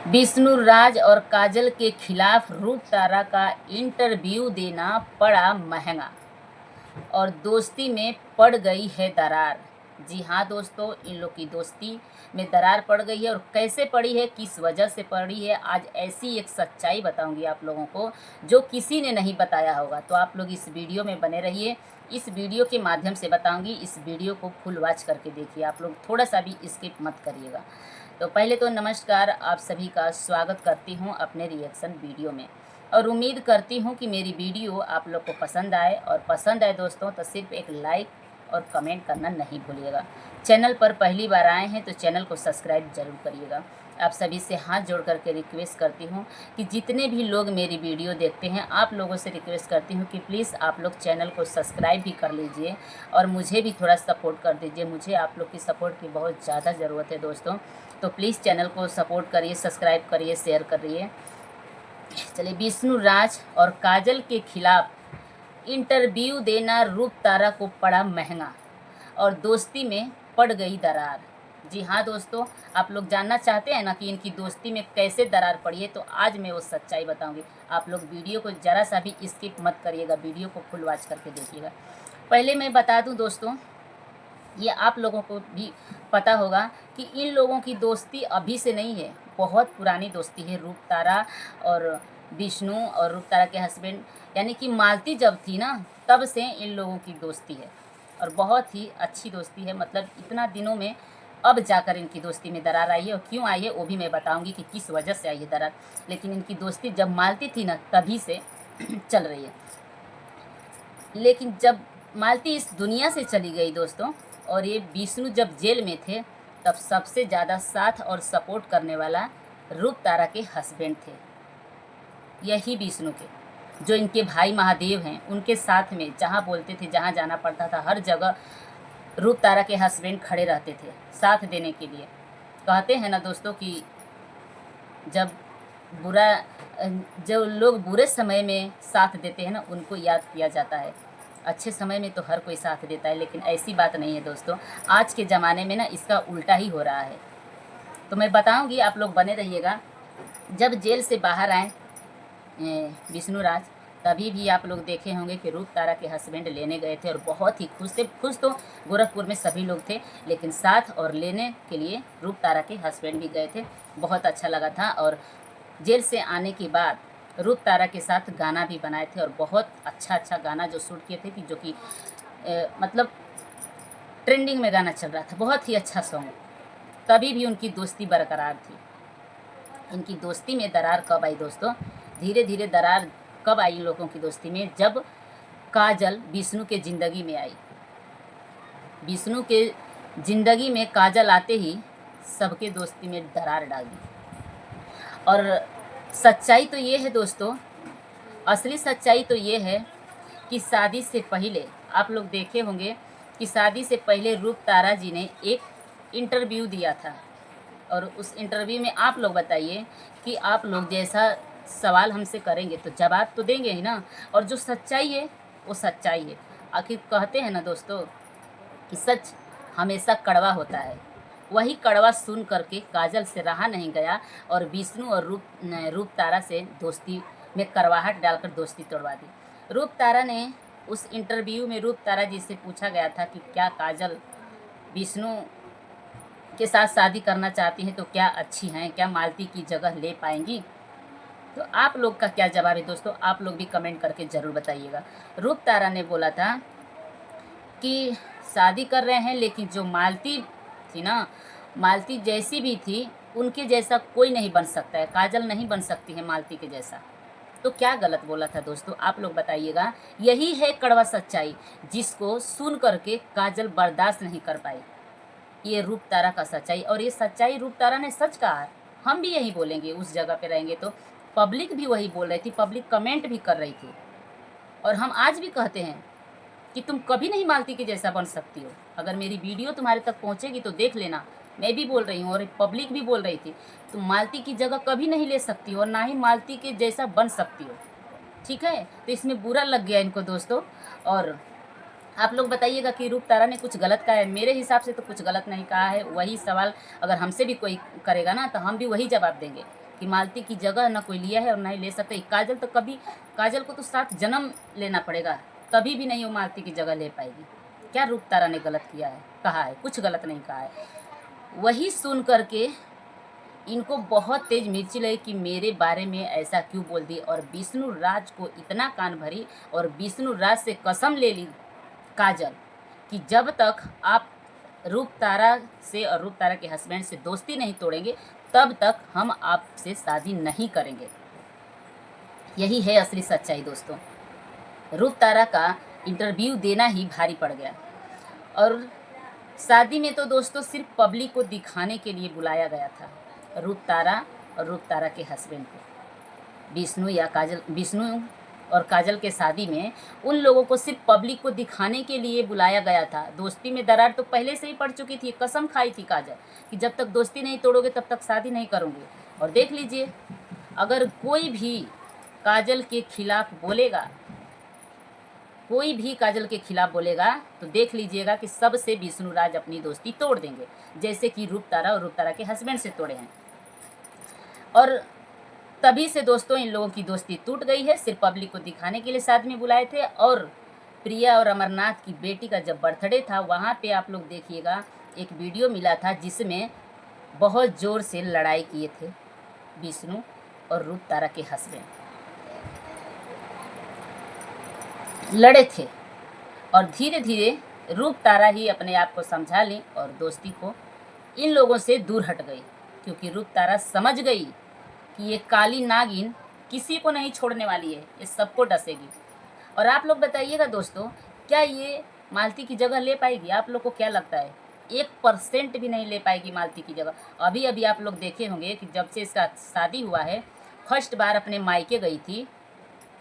विष्णु राज और काजल के खिलाफ रूप तारा का इंटरव्यू देना पड़ा महंगा और दोस्ती में पड़ गई है दरार। जी हाँ दोस्तों, इन लोग की दोस्ती में दरार पड़ गई है और कैसे पड़ी है, किस वजह से पड़ी है, आज ऐसी एक सच्चाई बताऊंगी आप लोगों को जो किसी ने नहीं बताया होगा। तो आप लोग इस वीडियो में बने रहिए, इस वीडियो के माध्यम से बताऊंगी। इस वीडियो को फुल वॉच करके देखिए, आप लोग थोड़ा सा भी स्किप मत करिएगा। तो पहले तो नमस्कार, आप सभी का स्वागत करती हूँ अपने रिएक्शन वीडियो में और उम्मीद करती हूँ कि मेरी वीडियो आप लोग को पसंद आए। और पसंद आए दोस्तों तो सिर्फ एक लाइक और कमेंट करना नहीं भूलिएगा। चैनल पर पहली बार आए हैं तो चैनल को सब्सक्राइब जरूर करिएगा। आप सभी से हाथ जोड़ करके रिक्वेस्ट करती हूँ कि जितने भी लोग मेरी वीडियो देखते हैं, आप लोगों से रिक्वेस्ट करती हूँ कि प्लीज़ आप लोग चैनल को सब्सक्राइब भी कर लीजिए और मुझे भी थोड़ा सपोर्ट कर दीजिए। मुझे आप लोग की सपोर्ट की बहुत ज़्यादा ज़रूरत है दोस्तों। तो प्लीज़ चैनल को सपोर्ट करिए, सब्सक्राइब करिए, शेयर करिए। चलिए, विष्णु राज और काजल के खिलाफ इंटरव्यू देना रूप तारा को पड़ा महंगा और दोस्ती में पड़ गई दरार। जी हाँ दोस्तों, आप लोग जानना चाहते हैं ना कि इनकी दोस्ती में कैसे दरार पड़ी है, तो आज मैं वो सच्चाई बताऊंगी। आप लोग वीडियो को ज़रा सा भी स्किप मत करिएगा, वीडियो को फुल वॉच करके देखिएगा। पहले मैं बता दूं दोस्तों, ये आप लोगों को भी पता होगा कि इन लोगों की दोस्ती अभी से नहीं है, बहुत पुरानी दोस्ती है। रूप तारा और विष्णु और रूप तारा के हस्बैंड यानी कि मालती जब थी ना, तब से इन लोगों की दोस्ती है और बहुत ही अच्छी दोस्ती है। मतलब इतना दिनों में अब जाकर इनकी दोस्ती में दरार आई है, और क्यों आई है वो भी मैं बताऊंगी कि किस वजह से आई है दरार। लेकिन इनकी दोस्ती जब मालती थी ना, तभी से चल रही है। लेकिन जब मालती इस दुनिया से चली गई दोस्तों, और ये विष्णु जब जेल में थे, तब सबसे ज़्यादा साथ और सपोर्ट करने वाला रूप तारा के हस्बैंड थे। यही विष्णु के, जो इनके भाई महादेव हैं, उनके साथ में जहाँ बोलते थे, जहाँ जाना पड़ता था, हर जगह रूप तारा के हस्बैंड खड़े रहते थे साथ देने के लिए। कहते हैं ना दोस्तों कि जब बुरा जो लोग बुरे समय में साथ देते हैं ना, उनको याद किया जाता है। अच्छे समय में तो हर कोई साथ देता है, लेकिन ऐसी बात नहीं है दोस्तों। आज के ज़माने में ना इसका उल्टा ही हो रहा है। तो मैं बताऊंगी, आप लोग बने रहिएगा। जब जेल से बाहर आए विष्णु राज, तभी भी आप लोग देखे होंगे कि रूप तारा के हस्बैंड लेने गए थे और बहुत ही खुश थे। खुश तो गोरखपुर में सभी लोग थे, लेकिन साथ और लेने के लिए रूप तारा के हस्बैंड भी गए थे। बहुत अच्छा लगा था। और जेल से आने के बाद रूप तारा के साथ गाना भी बनाए थे और बहुत अच्छा गाना जो शूट किए थे कि जो कि मतलब ट्रेंडिंग में गाना चल रहा था, बहुत ही अच्छा सॉन्ग। तभी भी उनकी दोस्ती बरकरार थी। इनकी दोस्ती में दरार कब आई दोस्तों? धीरे धीरे दरार कब आई इन लोगों की दोस्ती में? जब काजल विष्णु के ज़िंदगी में आई। विष्णु के ज़िंदगी में काजल आते ही सबके दोस्ती में दरार डाल दी। और सच्चाई तो ये है दोस्तों, असली सच्चाई तो ये है कि शादी से पहले आप लोग देखे होंगे कि शादी से पहले रूप तारा जी ने एक इंटरव्यू दिया था। और उस इंटरव्यू में आप लोग बताइए कि आप लोग जैसा सवाल हमसे करेंगे तो जवाब तो देंगे ही ना। और जो सच्चाई है वो सच्चाई है। आखिर कहते हैं ना दोस्तों कि सच हमेशा कड़वा होता है। वही कड़वा सुन करके काजल से रहा नहीं गया और विष्णु और रूप तारा से दोस्ती में करवाहट डालकर दोस्ती तोड़वा दी। रूप तारा ने उस इंटरव्यू में रूप तारा जी से पूछा गया था कि क्या काजल विष्णु के साथ शादी करना चाहती हैं तो क्या अच्छी हैं, क्या मालती की जगह ले पाएंगी? तो आप लोग का क्या जवाब है दोस्तों? आप लोग भी कमेंट करके ज़रूर बताइएगा। रूप तारा ने बोला था कि शादी कर रहे हैं, लेकिन जो मालती थी ना, मालती जैसी भी थी, उनके जैसा कोई नहीं बन सकता है। काजल नहीं बन सकती है मालती के जैसा। तो क्या गलत बोला था दोस्तों? आप लोग बताइएगा। यही है कड़वा सच्चाई, जिसको सुन करके काजल बर्दाश्त नहीं कर पाई। ये रूप तारा का सच्चाई, और ये सच्चाई रूप तारा ने सच कहा है। हम भी यही बोलेंगे, उस जगह पे रहेंगे तो पब्लिक भी वही बोल रही थी, पब्लिक कमेंट भी कर रही थी। और हम आज भी कहते हैं कि तुम कभी नहीं मालती के जैसा बन सकती हो। अगर मेरी वीडियो तुम्हारे तक पहुंचेगी तो देख लेना, मैं भी बोल रही हूँ और पब्लिक भी बोल रही थी, तुम मालती की जगह कभी नहीं ले सकती हो और ना ही मालती के जैसा बन सकती हो। ठीक है, तो इसमें बुरा लग गया इनको दोस्तों। और आप लोग बताइएगा कि रूप तारा ने कुछ गलत कहा है? मेरे हिसाब से तो कुछ गलत नहीं कहा है। वही सवाल अगर हमसे भी कोई करेगा ना, तो हम भी वही जवाब देंगे कि मालती की जगह ना कोई लिया है और ना ही ले सकता है। काजल तो कभी, काजल को तो 7 जन्म लेना पड़ेगा, तभी भी नहीं वो मालती की जगह ले पाएगी। क्या रूप तारा ने गलत किया है? कहा है, कुछ गलत नहीं कहा है। वही सुन करके इनको बहुत तेज मिर्ची लगी कि मेरे बारे में ऐसा क्यों बोल दी, और विष्णु राज को इतना कान भरी और विष्णु राज से कसम ले ली काजल कि जब तक आप रूप तारा से और रूप तारा के हस्बैंड से दोस्ती नहीं तोड़ेंगे तब तक हम आपसे शादी नहीं करेंगे। यही है असली सच्चाई दोस्तों। रूप तारा का इंटरव्यू देना ही भारी पड़ गया, और शादी में तो दोस्तों सिर्फ पब्लिक को दिखाने के लिए बुलाया गया था रूप तारा और रूप तारा के हस्बैंड को। विष्णु और काजल के शादी में उन लोगों को सिर्फ पब्लिक को दिखाने के लिए बुलाया गया था। दोस्ती में दरार तो पहले से ही पड़ चुकी थी। कसम खाई थी काजल कि जब तक दोस्ती नहीं तोड़ोगे तब तक शादी नहीं करूँगी। और देख लीजिए, अगर कोई भी काजल के खिलाफ बोलेगा, कोई भी काजल के खिलाफ बोलेगा तो देख लीजिएगा कि सबसे विष्णु राज अपनी दोस्ती तोड़ देंगे, जैसे कि रूप तारा और रूप तारा के हस्बैंड से तोड़े हैं। और तभी से दोस्तों इन लोगों की दोस्ती टूट गई है। सिर्फ पब्लिक को दिखाने के लिए साथ में बुलाए थे। और प्रिया और अमरनाथ की बेटी का जब बर्थडे था, वहाँ पे आप लोग देखिएगा एक वीडियो मिला था जिसमें बहुत ज़ोर से लड़ाई किए थे विष्णु और रूप तारा के हस्बैंड, लड़े थे। और धीरे धीरे रूप तारा ही अपने आप को समझा ली और दोस्ती को इन लोगों से दूर हट गई, क्योंकि रूप तारा समझ गई कि ये काली नागिन किसी को नहीं छोड़ने वाली है, ये सबको डसेगी। और आप लोग बताइएगा दोस्तों, क्या ये मालती की जगह ले पाएगी? आप लोग को क्या लगता है? 1% भी नहीं ले पाएगी मालती की जगह। अभी अभी आप लोग देखे होंगे कि जब से इसका शादी हुआ है, फर्स्ट बार अपने मायके गई थी।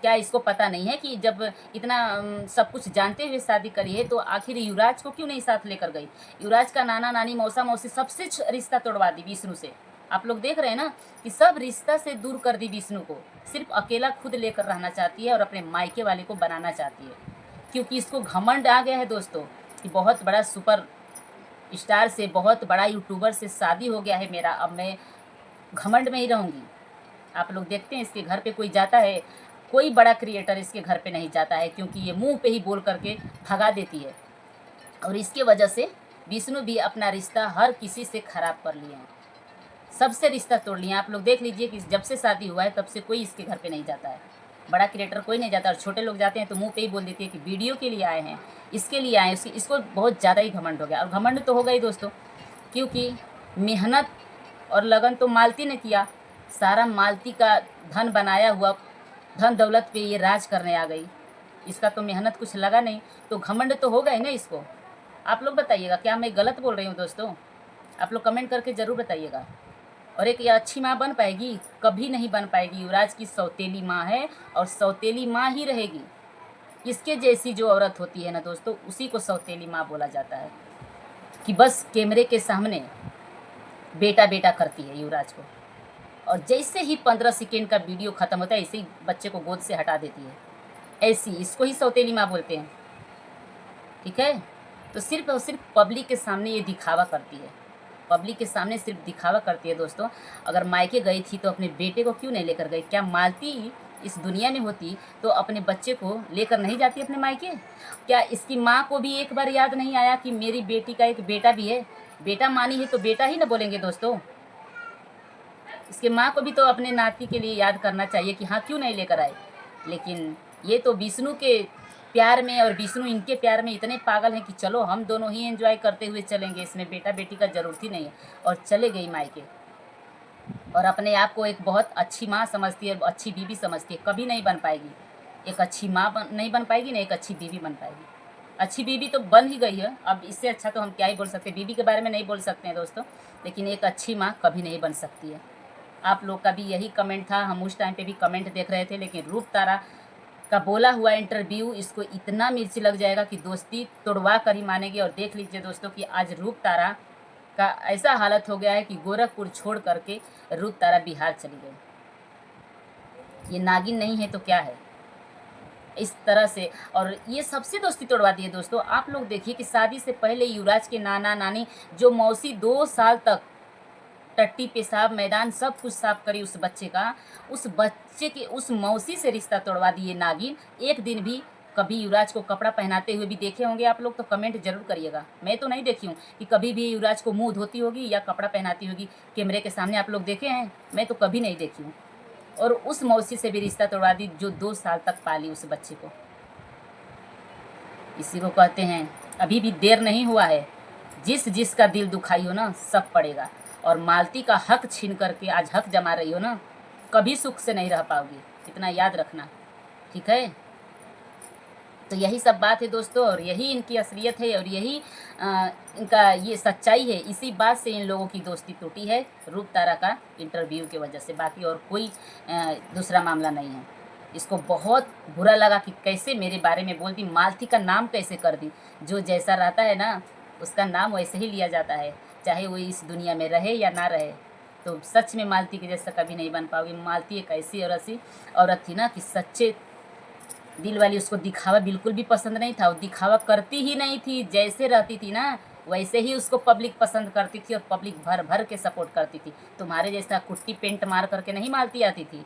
क्या इसको पता नहीं है कि जब इतना सब कुछ जानते हुए शादी करी है तो आखिर युवराज को क्यों नहीं साथ लेकर गई? युवराज का नाना नानी मौसा मौसी सबसे रिश्ता तोड़वा दी विष्णु से। आप लोग देख रहे हैं ना कि सब रिश्ता से दूर कर दी विष्णु को, सिर्फ अकेला खुद लेकर रहना चाहती है और अपने मायके वाले को बनाना चाहती है, क्योंकि इसको घमंड आ गया है दोस्तों कि बहुत बड़ा सुपर स्टार से, बहुत बड़ा यूट्यूबर से शादी हो गया है मेरा, अब मैं घमंड में ही रहूँगी। आप लोग देखते हैं इसके घर पे कोई जाता है, कोई बड़ा क्रिएटर इसके घर पे नहीं जाता है, क्योंकि ये मुंह पे ही बोल करके भगा देती है। और इसके वजह से विष्णु भी अपना रिश्ता हर किसी से ख़राब कर लिए हैं, सबसे रिश्ता तोड़ लिए। आप लोग देख लीजिए कि जब से शादी हुआ है तब से कोई इसके घर पे नहीं जाता है, बड़ा क्रिएटर कोई नहीं जाता। और छोटे लोग जाते हैं तो मुंह पे ही बोल देती है कि वीडियो के लिए आए हैं, इसके लिए आए हैं। इसको बहुत ज़्यादा ही घमंड हो गया। और घमंड तो होगा ही दोस्तों, क्योंकि मेहनत और लगन तो मालती ने किया, सारा मालती का धन बनाया हुआ धन दौलत पे ये राज करने आ गई। इसका तो मेहनत कुछ लगा नहीं, तो घमंड तो होगा ही ना इसको। आप लोग बताइएगा, क्या मैं गलत बोल रही हूँ दोस्तों? आप लोग कमेंट करके ज़रूर बताइएगा। और एक ये अच्छी माँ बन पाएगी? कभी नहीं बन पाएगी। युवराज की सौतेली माँ है और सौतेली माँ ही रहेगी। इसके जैसी जो औरत होती है ना दोस्तों, उसी को सौतेली माँ बोला जाता है, कि बस कैमरे के सामने बेटा बेटा करती है युवराज को, और जैसे ही 15 सेकेंड का वीडियो ख़त्म होता है ऐसे ही बच्चे को गोद से हटा देती है। ऐसी, इसको ही सौतेली माँ बोलते हैं, ठीक है। तो सिर्फ और सिर्फ पब्लिक के सामने ये दिखावा करती है, पब्लिक के सामने सिर्फ दिखावा करती है दोस्तों। अगर मायके गई थी तो अपने बेटे को क्यों नहीं लेकर गई? क्या मालती इस दुनिया में होती तो अपने बच्चे को लेकर नहीं जाती अपने मायके? क्या इसकी माँ को भी एक बार याद नहीं आया कि मेरी बेटी का एक बेटा भी है? बेटा मानी है तो बेटा ही ना बोलेंगे दोस्तों। इसके माँ को भी तो अपने नाती के लिए याद करना चाहिए कि हाँ, क्यों नहीं लेकर आए। लेकिन ये तो विष्णु के प्यार में और विष्णु इनके प्यार में इतने पागल हैं कि चलो हम दोनों ही एंजॉय करते हुए चलेंगे, इसमें बेटा बेटी का ज़रूरत ही नहीं है। और चले गई मायके, और अपने आप को एक बहुत अच्छी माँ समझती है, अच्छी बीवी समझती है। कभी नहीं बन पाएगी, एक अच्छी माँ नहीं बन पाएगी, ना एक अच्छी बीवी बन पाएगी। अच्छी बीवी तो बन ही गई है, अब इससे अच्छा तो हम क्या ही बोल सकते हैं। बीवी के बारे में नहीं बोल सकते हैं दोस्तों, लेकिन एक अच्छी माँ कभी नहीं बन सकती है। आप लोग का भी यही कमेंट था, हम उस टाइम पे भी कमेंट देख रहे थे। लेकिन रूप तारा का बोला हुआ इंटरव्यू इसको इतना मिर्ची लग जाएगा कि दोस्ती तोड़वा कर ही मानेंगे। और देख लीजिए दोस्तों कि आज रूप तारा का ऐसा हालत हो गया है कि गोरखपुर छोड़ करके रूप तारा बिहार चली गई। ये नागिन नहीं है तो क्या है? इस तरह से, और ये सबसे दोस्ती तोड़वा दी है दोस्तों। आप लोग देखिए कि शादी से पहले युवराज के नाना नानी, जो मौसी 2 साल तक टट्टी पेशाब मैदान सब कुछ साफ करी उस बच्चे का, उस बच्चे के उस मौसी से रिश्ता तोड़वा दिए नागिन। एक दिन भी कभी युवराज को कपड़ा पहनाते हुए भी देखे होंगे आप लोग तो कमेंट जरूर करिएगा। मैं तो नहीं देखी हूँ कि कभी भी युवराज को मुंह धोती होगी या कपड़ा पहनाती होगी कैमरे के सामने। आप लोग देखे हैं? मैं तो कभी नहीं देखी हूँ। और उस मौसी से भी रिश्ता तोड़वा दी जो 2 साल तक पाली उस बच्चे को। इसी को कहते हैं अभी भी देर नहीं हुआ है। जिसका दिल दुखाई हो ना सब पड़ेगा। और मालती का हक छीन करके आज हक जमा रही हो ना, कभी सुख से नहीं रह पाओगी, इतना याद रखना, ठीक है? तो यही सब बात है दोस्तों, और यही इनकी असलियत है, और यही इनका ये सच्चाई है। इसी बात से इन लोगों की दोस्ती टूटी है, रूप तारा का इंटरव्यू की वजह से। बाकी और कोई दूसरा मामला नहीं है। इसको बहुत बुरा लगा कि कैसे मेरे बारे में बोल दी, मालती का नाम कैसे कर दी। जो जैसा रहता है ना उसका नाम वैसे ही लिया जाता है, चाहे वो इस दुनिया में रहे या ना रहे। तो सच में मालती के जैसा कभी नहीं बन पाओगी। मालती एक ऐसी औरत थी ना कि सच्चे दिल वाली। उसको दिखावा बिल्कुल भी पसंद नहीं था, वो दिखावा करती ही नहीं थी। जैसे रहती थी ना वैसे ही उसको पब्लिक पसंद करती थी, और पब्लिक भर भर के सपोर्ट करती थी। तुम्हारे जैसा कुट्टी पेंट मार करके नहीं मालती आती थी,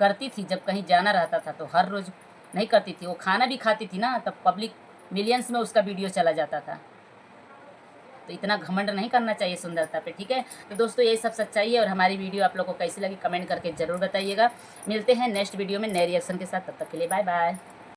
करती थी। जब कहीं जाना रहता था तो हर रोज़ नहीं करती थी। वो खाना भी खाती थी ना तब पब्लिक मिलियंस में उसका वीडियो चला जाता था। तो इतना घमंड नहीं करना चाहिए सुंदरता पे, ठीक है? तो दोस्तों यही सब सच्चाई है, और हमारी वीडियो आप लोगों को कैसी लगी कमेंट करके ज़रूर बताइएगा। मिलते हैं नेक्स्ट वीडियो में नए रिएक्शन के साथ, तब तक के लिए बाय बाय।